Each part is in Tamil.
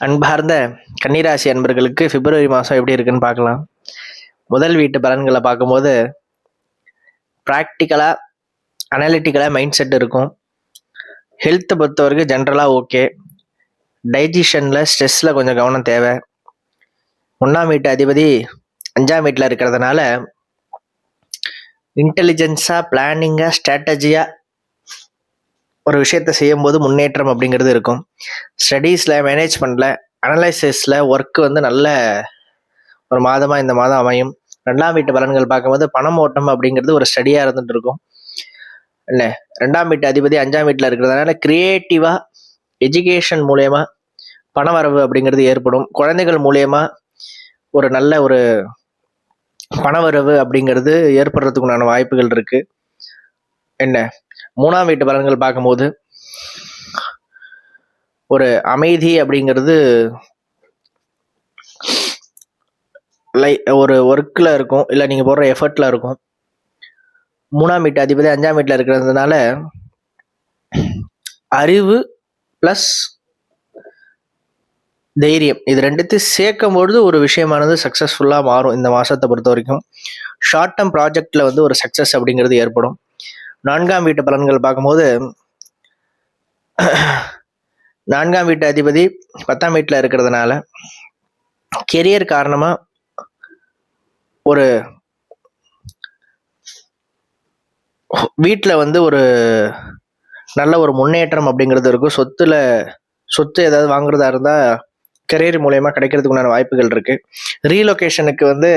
அன்பார்ந்த கன்னிராசி அன்பர்களுக்கு பிப்ரவரி மாதம் எப்படி இருக்குன்னு பார்க்கலாம். முதல் வீட்டு பலன்களை பார்க்கும்போது ப்ராக்டிக்கலாக அனாலிட்டிக்கலாக மைண்ட் செட் இருக்கும். ஹெல்த்தை பொறுத்தவரைக்கும் ஜென்ரலாக ஓகே. டைஜஷனில் ஸ்ட்ரெஸ்ஸில் கொஞ்சம் கவனம் தேவை. 1ஆம் வீட்டு அதிபதி 5ஆம் வீட்டில் இருக்கிறதுனால இன்டெலிஜென்ஸாக பிளானிங்காக ஸ்ட்ராட்டஜியாக ஒரு விஷயத்த செய்யும்போது முன்னேற்றம் அப்படிங்கிறது இருக்கும். ஸ்டடீஸில் மேனேஜ்மெண்ட்டில் அனலைசிஸில் ஒர்க்கு நல்ல ஒரு மாதமாக இந்த மாதம் அமையும். 2ஆம் வீட்டு பலன்கள் பார்க்கும்போது பணம் ஓட்டம் அப்படிங்கிறது ஒரு ஸ்டடியாக இருந்துட்டு இருக்கும். என்ன 2ஆம் வீட்டு அதிபதி 5ஆம் வீட்டில் இருக்கிறதுனால கிரியேட்டிவாக எஜுகேஷன் மூலயமா பண வரவு அப்படிங்கிறது ஏற்படும். குழந்தைகள் மூலயமா ஒரு நல்ல ஒரு பணவரவு அப்படிங்கிறது ஏற்படுறதுக்குண்டான வாய்ப்புகள் இருக்கு. என்ன 3ஆம் வீட்டு பலன்கள் பார்க்கும்போது ஒரு அமைதி அப்படிங்கிறது ஒரு ஒர்க்கில் இருக்கும், இல்லை நீங்கள் போடுற எஃபர்ட்டில் இருக்கும். 3ஆம் வீட்டு அதிபதி 5ஆம் வீட்டில் இருக்கிறதுனால அறிவு ப்ளஸ் தைரியம் இது ரெண்டுத்தையும் சேர்க்கும் பொழுது ஒரு விஷயமானது சக்ஸஸ்ஃபுல்லாக மாறும். இந்த மாதத்தை பொறுத்த வரைக்கும் ஷார்ட் டேர்ம் ப்ராஜெக்டில் ஒரு சக்ஸஸ் அப்படிங்கிறது ஏற்படும். 4ஆம் வீட்டு பலன்கள் பார்க்கும்போது 4ஆம் வீட்டு அதிபதி 10ஆம் வீட்டில் இருக்கிறதுனால கெரியர் காரணமாக ஒரு வீட்டில் ஒரு நல்ல ஒரு முன்னேற்றம் அப்படிங்கிறது இருக்கும். சொத்து ஏதாவது வாங்குறதா இருந்தால் கெரியர் மூலயமா கிடைக்கிறதுக்குண்டான வாய்ப்புகள் இருக்குது. ரீலொகேஷனுக்கு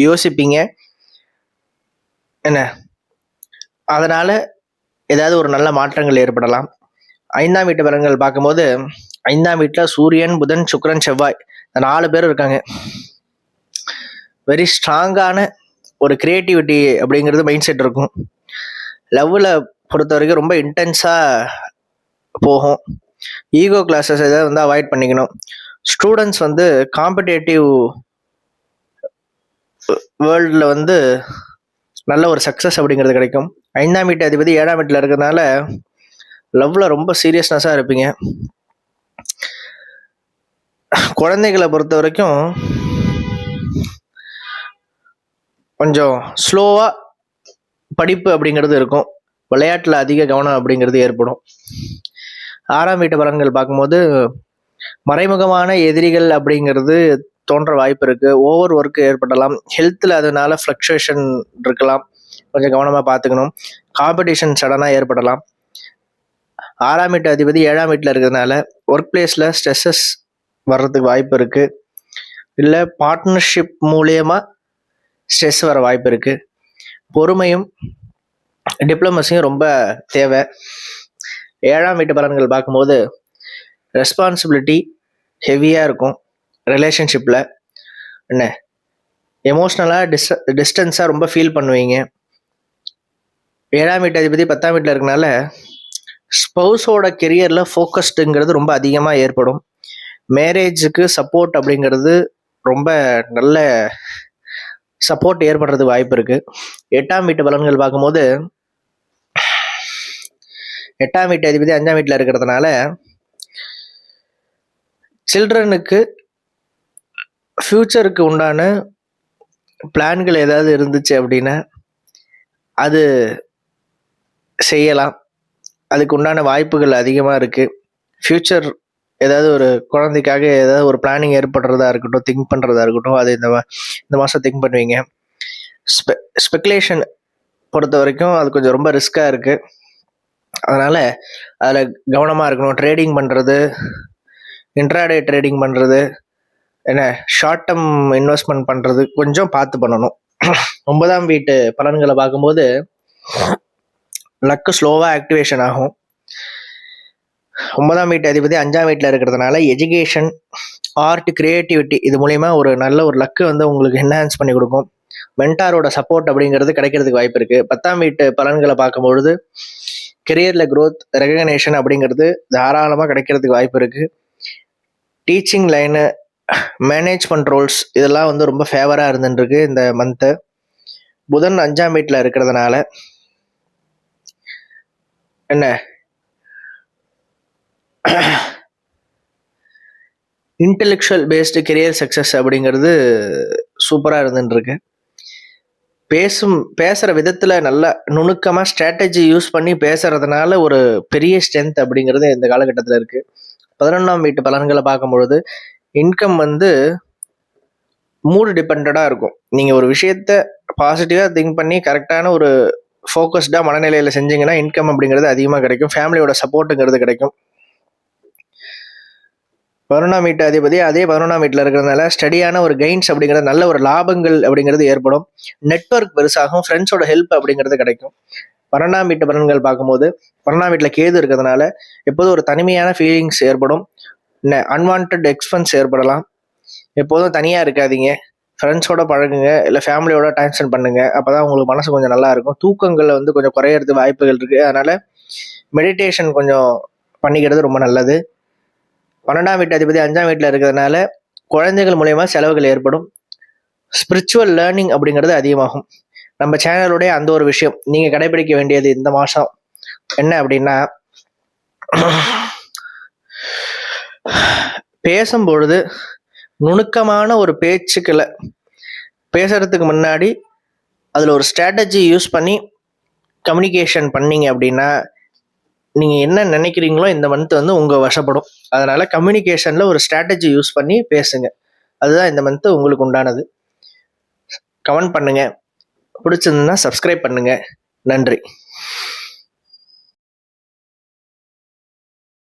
யோசிப்பீங்க. என்ன அதனால் ஏதாவது ஒரு நல்ல மாற்றங்கள் ஏற்படலாம். 5ஆம் வீட்டு பலன்கள் பார்க்கும்போது 5ஆம் வீட்டில் சூரியன், புதன், சுக்கிரன், செவ்வாய் இந்த 4 பேர் இருக்காங்க. வெரி ஸ்ட்ராங்கான ஒரு கிரியேட்டிவிட்டி அப்படிங்கிறது மைண்ட் செட் இருக்கும். லவ்வில் பொறுத்த வரைக்கும் ரொம்ப இன்டென்ஸாக போகும். ஈகோ கிளாஸஸ் ஏதாவது அவாய்ட் பண்ணிக்கணும். ஸ்டூடெண்ட்ஸ் காம்படேட்டிவ் வேர்ல்டில் நல்ல ஒரு சக்ஸஸ் அப்படிங்கிறது கிடைக்கும். 5ஆம் வீட்டு அதிபதி 7ஆம் வீட்டில் இருக்கிறதுனால லவ்வில் ரொம்ப சீரியஸ்னஸாக இருப்பீங்க. குழந்தைகளை பொறுத்த வரைக்கும் கொஞ்சம் ஸ்லோவாக படிப்பு அப்படிங்கிறது இருக்கும். விளையாட்டில் அதிக கவனம் அப்படிங்கிறது ஏற்படும். 6ஆம் வீட்டு பலன்கள் பார்க்கும்போது மறைமுகமான எதிரிகள் அப்படிங்கிறது தோன்ற வாய்ப்பு இருக்குது. ஓவர் ஒர்க்கு ஏற்படலாம். ஹெல்த்தில் அதனால ஃப்ளக்சுவேஷன் இருக்கலாம், கொஞ்சம் கவனமாக பார்த்துக்கணும். காம்படிஷன் சடனாக ஏற்படலாம். 6ஆம் வீட்டு அதிபதி 7ஆம் வீட்டில் இருக்கிறதுனால ஒர்க் பிளேஸில் ஸ்ட்ரெஸ்ஸஸ் வர்றதுக்கு வாய்ப்பு இருக்குது. இல்லை பார்ட்னர்ஷிப் மூலியமாக ஸ்ட்ரெஸ் வர வாய்ப்பு இருக்குது. பொறுமையும் டிப்ளமஸியும் ரொம்ப தேவை. 7ஆம் வீட்டு பலன்கள் பார்க்கும்போது ரெஸ்பான்சிபிலிட்டி ஹெவியாக இருக்கும். ரிலேஷன்ஷிப்பில் என்ன எமோஷ்னலாக டிஸ்டன்ஸாக ரொம்ப ஃபீல் பண்ணுவீங்க. 7ஆம் வீட்டு அதிபதி 10ஆம் வீட்டில் இருக்கனால ஸ்பௌஸோட கெரியரில் ஃபோக்கஸ்டுங்கிறது ரொம்ப அதிகமாக ஏற்படும். மேரேஜுக்கு சப்போர்ட் அப்படிங்கிறது ரொம்ப நல்ல சப்போர்ட் ஏற்படுறதுக்கு வாய்ப்பு இருக்குது. 8ஆம் வீட்டு பலன்கள் பார்க்கும்போது 8ஆம் வீட்டு அதிபதி 5ஆம் வீட்டில் இருக்கிறதுனால சில்ட்ரனுக்கு ஃப்யூச்சருக்கு உண்டான பிளான்கள் ஏதாவது இருந்துச்சு அப்படின்னா அது செய்யலாம். அதுக்கு உண்டான வாய்ப்புகள் அதிகமாக இருக்குது. ஃப்யூச்சர் ஏதாவது ஒரு குழந்தைக்காக ஏதாவது ஒரு பிளானிங் ஏற்படுறதா இருக்கட்டும், திங்க் பண்ணுறதா இருக்கட்டும், அது இந்த மாதம் திங்க் பண்ணுவீங்க. ஸ்பெகுலேஷன் பொறுத்த வரைக்கும் அது கொஞ்சம் ரொம்ப ரிஸ்க்காக இருக்குது. அதனால் அதில் கவனமாக இருக்கணும். ட்ரேடிங் பண்ணுறது, இன்ட்ராடே ட்ரேடிங் பண்ணுறது, என்ன ஷார்ட் டேர்ம் இன்வெஸ்ட்மெண்ட் பண்ணுறது கொஞ்சம் பார்த்து பண்ணணும். 9ஆம் வீட்டு பலன்களை பார்க்கும்போது லக்கு ஸ்லோவாக ஆக்டிவேஷன் ஆகும். 9ஆம் வீட்டு அதிபதி 5ஆம் வீட்டில் இருக்கிறதுனால எஜுகேஷன், ஆர்ட், கிரியேட்டிவிட்டி இது மூலயமா ஒரு நல்ல ஒரு லக்கு உங்களுக்கு என்ஹான்ஸ் பண்ணி கொடுக்கும். மென்டாரோட சப்போர்ட் அப்படிங்கிறது கிடைக்கிறதுக்கு வாய்ப்பு இருக்குது. 10ஆம் வீட்டு பலன்களை பார்க்கும்பொழுது கெரியரில் க்ரோத், ரெகக்னேஷன் அப்படிங்கிறது தாராளமாக கிடைக்கிறதுக்கு வாய்ப்பு இருக்குது. டீச்சிங் லைனு, மேனேஜ்மெண்ட் ரோல்ஸ் இதெல்லாம் ரொம்ப ஃபேவராக இருந்துருக்கு இந்த மந்த்து. புதன் 5ஆம் வீட்டில் இருக்கிறதுனால என்ன இன்டெலெக்சுவல் பேஸ்டு கெரியர் சக்ஸஸ் அப்படிங்கிறது சூப்பராக இருந்துருக்கு. பேசுகிற விதத்தில் நல்லா நுணுக்கமாக ஸ்ட்ராட்டஜி யூஸ் பண்ணி பேசுறதுனால ஒரு பெரிய ஸ்ட்ரென்த் அப்படிங்கிறது இந்த காலகட்டத்தில் இருக்குது. 11ஆம் வீட்டு பலன்களை பார்க்கும்பொழுது இன்கம் வந்து மூடு டிபெண்டடாக இருக்கும். நீங்கள் ஒரு விஷயத்த பாசிட்டிவாக திங்க் பண்ணி கரெக்டான ஒரு ஃபோக்கஸ்டாக மனநிலையில் செஞ்சீங்கன்னா இன்கம் அப்படிங்கிறது அதிகமாக கிடைக்கும். ஃபேமிலியோட சப்போர்ட்டுங்கிறது கிடைக்கும். 11ஆம் வீட்டு அதிபதி அதே 11ஆம் வீட்டில் இருக்கிறதுனால ஸ்டடியான ஒரு கெயின்ஸ் அப்படிங்கிறது, நல்ல ஒரு லாபங்கள் அப்படிங்கிறது ஏற்படும். நெட்வொர்க் பெருசாகும். ஃப்ரெண்ட்ஸோட ஹெல்ப் அப்படிங்கிறது கிடைக்கும். 12ஆம் வீட்டு பலன்கள் பார்க்கும்போது 12ஆம் வீட்டில் கேது இருக்கிறதுனால எப்போதும் ஒரு தனிமையான ஃபீலிங்ஸ் ஏற்படும். அன்வான்ட் எக்ஸ்பென்ஸ் ஏற்படலாம். எப்போதும் தனியாக இருக்காதீங்க. ஃப்ரெண்ட்ஸோட பழகுங்க, இல்லை ஃபேமிலியோட டைம் ஸ்பெண்ட் பண்ணுங்க. அப்போ தான் உங்களுக்கு மனசு கொஞ்சம் நல்லா இருக்கும். தூக்கங்கள் வந்து கொஞ்சம் குறையிறது வாய்ப்புகள் இருக்குது. அதனால் மெடிடேஷன் கொஞ்சம் பண்ணிக்கிறது ரொம்ப நல்லது. 12ஆம் வீட்டு அதிபதி 5ஆம் வீட்டில் இருக்கிறதுனால குழந்தைகள் மூலயமா செலவுகள் ஏற்படும். ஸ்பிரிச்சுவல் லேர்னிங் அப்படிங்கிறது அதிகமாகும். நம்ம சேனலுடைய அந்த ஒரு விஷயம் நீங்கள் கடைபிடிக்க வேண்டியது இந்த மாதம் என்ன அப்படின்னா, பேசும்பொழுது நுணுக்கமான ஒரு பேச்சுக்களை பேசுறதுக்கு முன்னாடி அதில் ஒரு ஸ்ட்ராட்டஜி யூஸ் பண்ணி கம்யூனிகேஷன் பண்ணீங்க அப்படின்னா நீங்கள் என்ன நினைக்கிறீங்களோ இந்த மந்த் வந்து உங்கள் வசப்படும். அதனால் கம்யூனிகேஷனில் ஒரு ஸ்ட்ராட்டஜி யூஸ் பண்ணி பேசுங்க. அதுதான் இந்த மந்த் உங்களுக்கு உண்டானது. கமெண்ட் பண்ணுங்கள். பிடிச்சிருந்ததுன்னா சப்ஸ்கிரைப் பண்ணுங்கள். நன்றி.